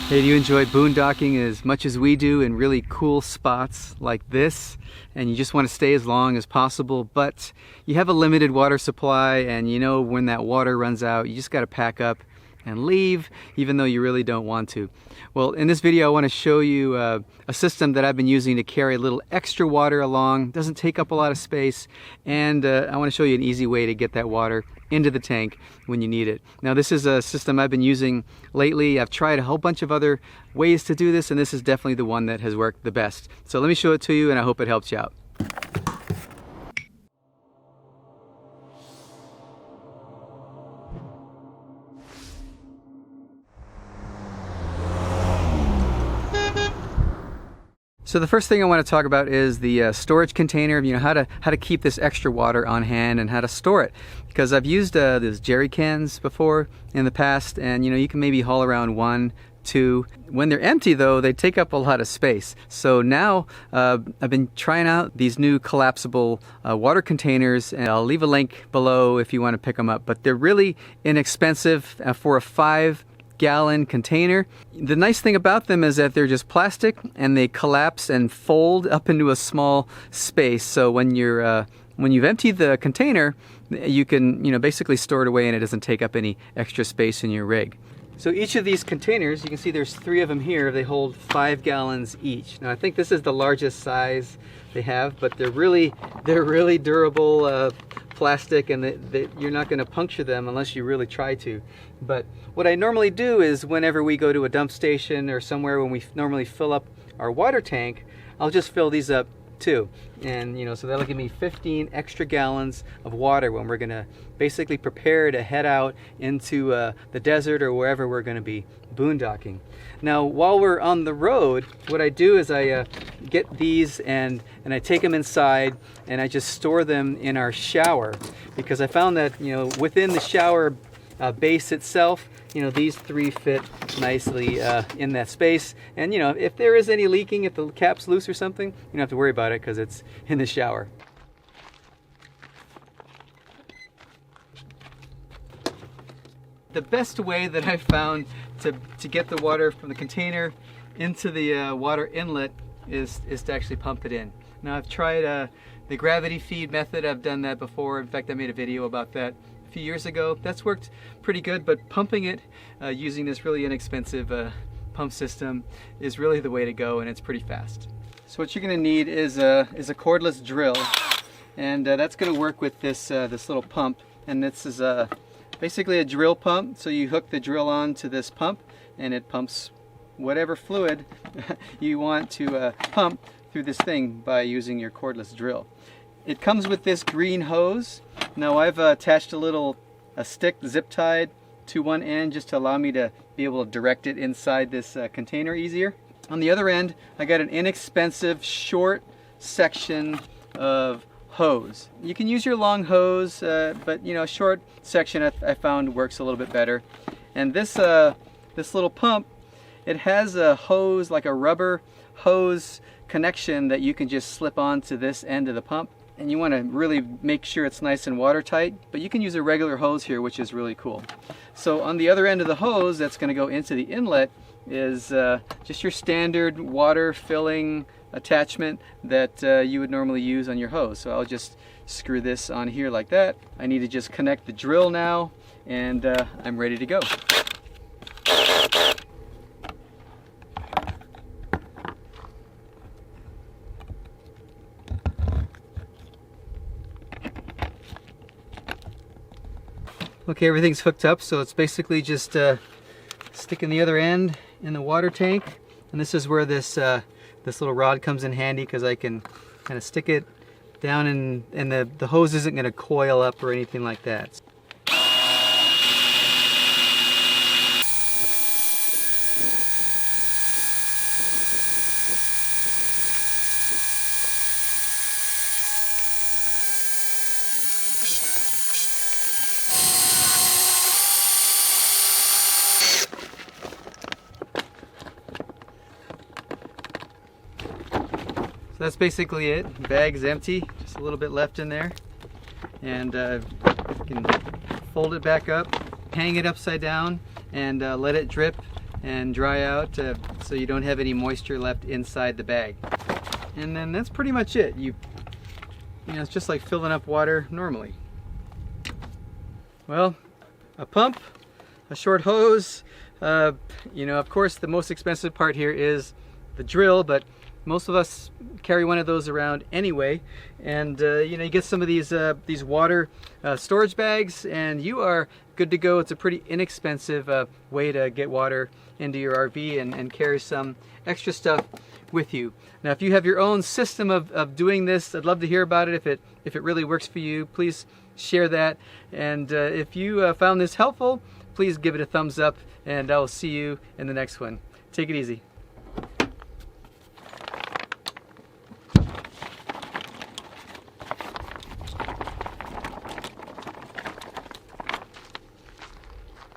Hey, do you enjoy boondocking as much as we do in really cool spots like this? And you just want to stay as long as possible, but you have a limited water supply, and you know when that water runs out, you just got to pack up and leave, even though you really don't want to. Well, in this video I want to show you a system that I've been using to carry a little extra water along. Doesn't take up a lot of space, and I want to show you an easy way to get that water into the tank when you need it. Now, this is a system I've been using lately. I've tried a whole bunch of other ways to do this, and this is definitely the one that has worked the best. So let me show it to you, and I hope it helps you out. So the first thing I want to talk about is the storage container. You know, how to keep this extra water on hand and how to store it. Because I've used those jerry cans before in the past, and you know, you can maybe haul around 1, 2. When they're empty though, they take up a lot of space. So now I've been trying out these new collapsible water containers, and I'll leave a link below if you want to pick them up. But they're really inexpensive for a 5-gallon container. The nice thing about them is that they're just plastic and they collapse and fold up into a small space. So when you've emptied the container, you can, you know, basically store it away and it doesn't take up any extra space in your rig. So each of these containers, you can see there's 3 of them here. They hold 5 gallons each. Now I think this is the largest size they have, but they're really durable plastic, and you're not going to puncture them unless you really try to. But what I normally do is whenever we go to a dump station or somewhere when we normally fill up our water tank, I'll just fill these up too. And you know, so that'll give me 15 extra gallons of water when we're going to basically prepare to head out into the desert or wherever we're going to be boondocking. Now, while we're on the road, what I do is I get these and I take them inside and I just store them in our shower, because I found that, you know, within the shower base itself, you know, these 3 fit nicely in that space. And you know, if there is any leaking, if the cap's loose or something, you don't have to worry about it because it's in the shower. The best way that I found to get the water from the container into the water inlet is to actually pump it in. Now, I've tried the gravity feed method. I've done that before. In fact, I made a video about that a few years ago. That's worked pretty good, but pumping it using this really inexpensive pump system is really the way to go, and it's pretty fast. So what you're going to need is a cordless drill, and that's going to work with this little pump. And this is basically a drill pump. So you hook the drill on to this pump, and it pumps whatever fluid you want to pump through this thing by using your cordless drill. It comes with this green hose. Now I've attached a stick zip tied to one end just to allow me to be able to direct it inside this container easier. On the other end, I got an inexpensive short section of hose. You can use your long hose, but you know, a short section I found works a little bit better. And this little pump, it has a hose, like a rubber hose connection that you can just slip onto this end of the pump. And you want to really make sure it's nice and watertight, but you can use a regular hose here, which is really cool. So on the other end of the hose that's going to go into the inlet is just your standard water filling attachment that you would normally use on your hose. So I'll just screw this on here like that. I need to just connect the drill now, and I'm ready to go. Okay, everything's hooked up, so it's basically just sticking the other end in the water tank, and this is where this little rod comes in handy, because I can kind of stick it down, and the hose isn't going to coil up or anything like that. So that's basically it. The bag's empty, just a little bit left in there. And you can fold it back up, hang it upside down, and let it drip and dry out so you don't have any moisture left inside the bag. And then that's pretty much it. You know, it's just like filling up water normally. Well, a pump, a short hose, you know, of course the most expensive part here is the drill, but most of us carry one of those around anyway. And you know, you get some of these water storage bags and you are good to go. It's a pretty inexpensive way to get water into your RV and carry some extra stuff with you. Now, if you have your own system of doing this, I'd love to hear about it. If it really works for you, please share that. And if you found this helpful, please give it a thumbs up, and I'll see you in the next one. Take it easy.